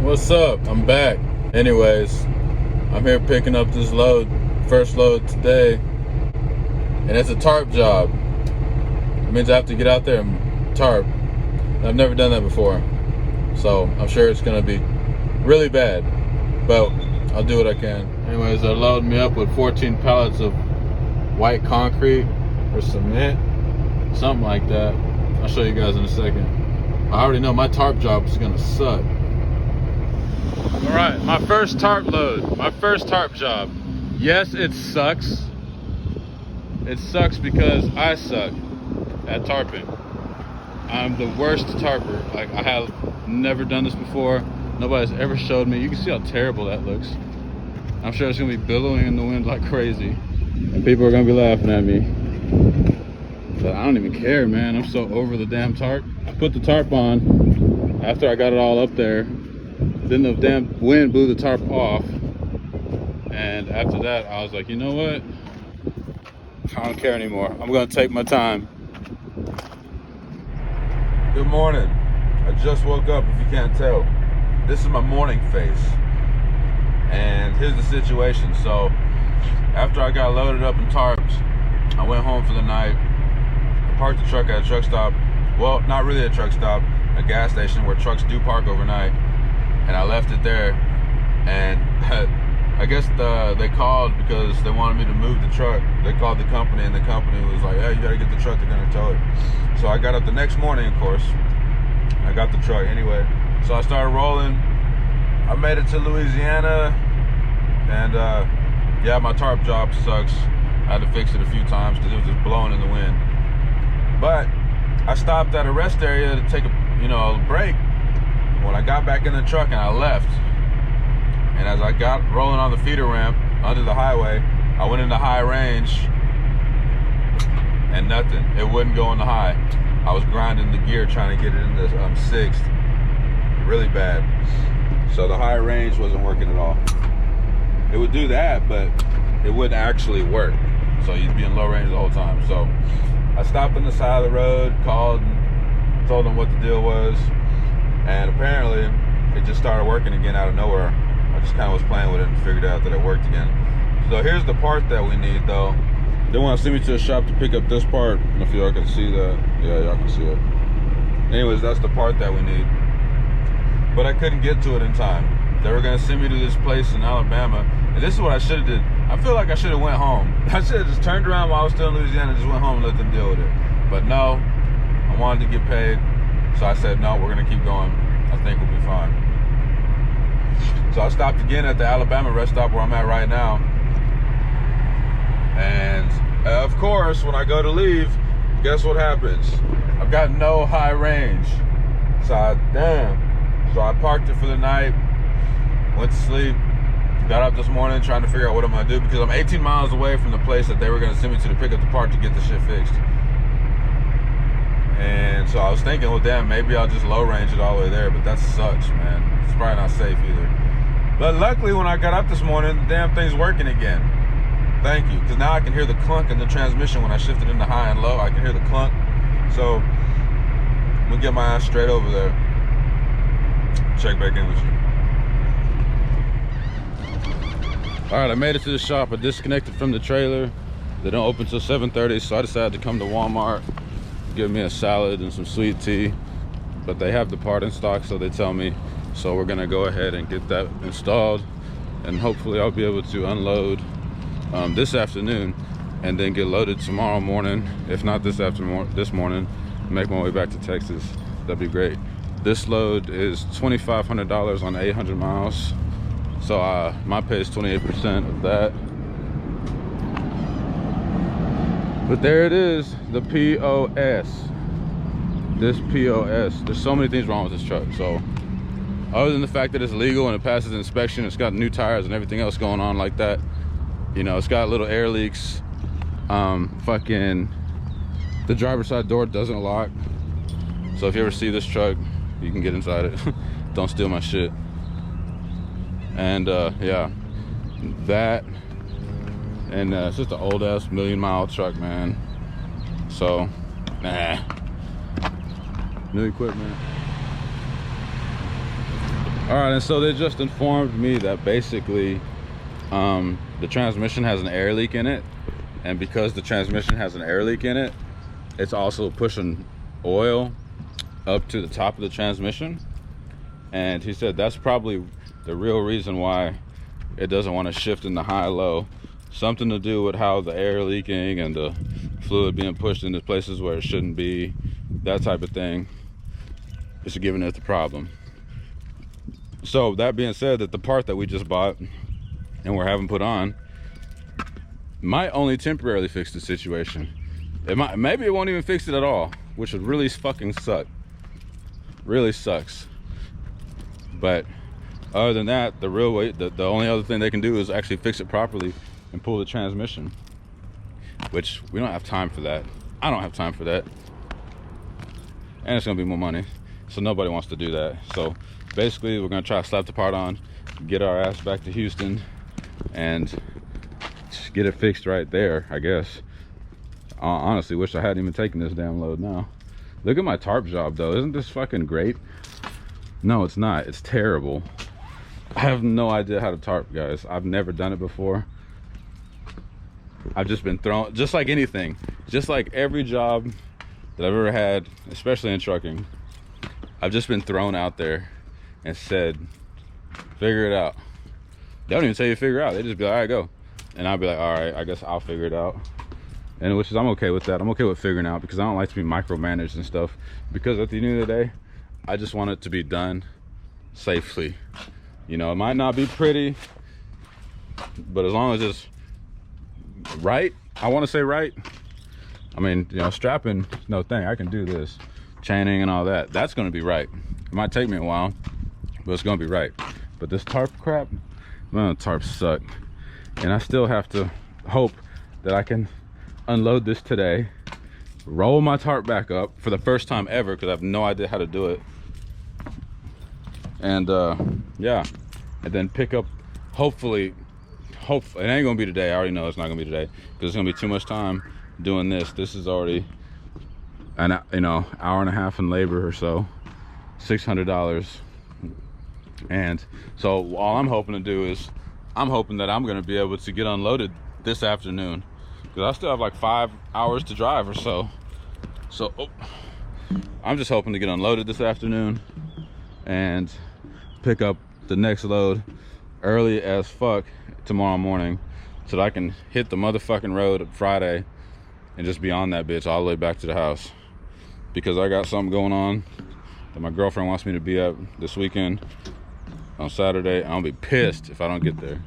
What's up? I'm back. Anyways, I'm here picking up this load, first load today, and it's a tarp job. It means I have to get out there and tarp. I've never done that before, so I'm sure it's gonna be really bad, but I'll do what I can. Anyways, they're loading me up with 14 pallets of white concrete or cement, something like that. I'll show you guys in a second. I already know my tarp job is gonna suck. All right, my first tarp load, my first tarp job. Yes, it sucks. It sucks because I suck at tarping. I'm the worst tarper. Like, I have never done this before. Nobody's ever showed me. You can see how terrible that looks. I'm sure it's gonna be billowing in the wind like crazy, and people are gonna be laughing at me. But I don't even care, man. I'm so over the damn tarp. I put the tarp on after I got it all up there. Then the damn wind blew the tarp off, and after that I was like, you know what, I don't care anymore. I'm gonna take my time. Good morning. I just woke up, if you can't tell. This is my morning face. And here's the situation. So after I got loaded up in tarps, I went home for the night. I parked the truck at a truck stop. Well, not really a truck stop, a gas station where trucks do park overnight. And I left it there, and I guess they called because they wanted me to move the truck. They called the company, and the company was like, hey, you gotta get the truck, they're gonna tow it. So I got up the next morning, of course. I got the truck anyway. So I started rolling. I made it to Louisiana, and yeah, my tarp job sucks. I had to fix it a few times because it was just blowing in the wind. But I stopped at a rest area to take a break. When I got back in the truck and I left, and as I got rolling on the feeder ramp under the highway, I went into high range and nothing. It wouldn't go in the high. I was grinding the gear trying to get it in the sixth, really bad. So the high range wasn't working at all. It would do that, but it wouldn't actually work. So you'd be in low range the whole time. So I stopped on the side of the road, called, and told them what the deal was. And apparently, it just started working again out of nowhere. I just kind of was playing with it and figured out that it worked again. So here's the part that we need, though. They want to send me to a shop to pick up this part. I don't know if y'all can see that. Yeah, y'all can see it. Anyways, that's the part that we need. But I couldn't get to it in time. They were going to send me to this place in Alabama. And this is what I should have did. I feel like I should have went home. I should have just turned around while I was still in Louisiana and just went home and let them deal with it. But no, I wanted to get paid. So I said, no, we're gonna keep going. I think we'll be fine. So I stopped again at the Alabama rest stop where I'm at right now. And of course, when I go to leave, guess what happens? I've got no high range. So I parked it for the night, went to sleep, got up this morning trying to figure out what I'm gonna do because I'm 18 miles away from the place that they were gonna send me to pick up the part to get the shit fixed. And so I was thinking, well, damn, maybe I'll just low range it all the way there, but that sucks, man. It's probably not safe either. But luckily, when I got up this morning, the damn thing's working again. Thank you, because now I can hear the clunk in the transmission when I shift it into high and low. I can hear the clunk. So I'm gonna get my ass straight over there. Check back in with you. All right, I made it to the shop. I disconnected from the trailer. They don't open till 7:30, so I decided to come to Walmart. Give me a salad and some sweet tea, but they have the part in stock, so they tell me. So we're gonna go ahead and get that installed, and hopefully I'll be able to unload this afternoon and then get loaded tomorrow morning. If not this morning, make my way back to Texas. That'd be great. This load is $2,500 on 800 miles, so my pay is 28% of that. But there it is, the POS. This POS. There's so many things wrong with this truck. So, other than the fact that it's legal and it passes inspection, it's got new tires and everything else going on like that. You know, it's got little air leaks. The driver's side door doesn't lock. So if you ever see this truck, you can get inside it. Don't steal my shit. And yeah, that. And it's just an old ass million-mile truck, man. So, nah. New equipment. All right, and so they just informed me that basically the transmission has an air leak in it, and because the transmission has an air leak in it, it's also pushing oil up to the top of the transmission. And he said that's probably the real reason why it doesn't want to shift in the high-low. Something to do with how the air leaking and the fluid being pushed into places where it shouldn't be, that type of thing is giving it the problem. So that being said, that the part that we just bought and we're having put on might only temporarily fix the situation. It might, maybe it won't even fix it at all, which would really fucking suck. Really sucks. But other than that, the real way, the only other thing they can do is actually fix it properly and pull the transmission, which we don't have time for that. I don't have time for that, and it's gonna be more money, so nobody wants to do that. So basically we're gonna try to slap the part on, get our ass back to Houston, and get it fixed right there, I guess. I honestly wish I hadn't even taken this damn load now. Look at my tarp job though. Isn't this fucking great? No, it's not. It's terrible. I have no idea how to tarp, guys. I've never done it before. I've just been thrown, just like anything, just like every job that I've ever had, especially in trucking, I've just been thrown out there and said, figure it out. They don't even tell you to figure it out. They just be like, all right, go. And I'll be like, all right, I guess I'll figure it out. And which is, I'm okay with that. I'm okay with figuring out, because I don't like to be micromanaged and stuff, because at the end of the day, I just want it to be done safely. You know, it might not be pretty, but as long as it's right, I want to say right. I mean, you know, strapping, no thing, I can do this. Chaining and all that, that's going to be right. It might take me a while, but it's going to be right. But this tarp crap, man, tarps suck. And I still have to hope that I can unload this today, roll my tarp back up for the first time ever, because I have no idea how to do it. And yeah, and then pick up, hopefully it ain't gonna be today. I already know it's not gonna be today, because it's gonna be too much time doing this. This is already an, you know, hour and a half in labor or so, $600. And so all I'm hoping to do is, I'm hoping that I'm gonna be able to get unloaded this afternoon, because I still have like 5 hours to drive or so. So I'm just hoping to get unloaded this afternoon and pick up the next load early as fuck tomorrow morning, so that I can hit the motherfucking road Friday and just be on that bitch all the way back to the house, because I got something going on that my girlfriend wants me to be at this weekend on Saturday. I'll be pissed if I don't get there.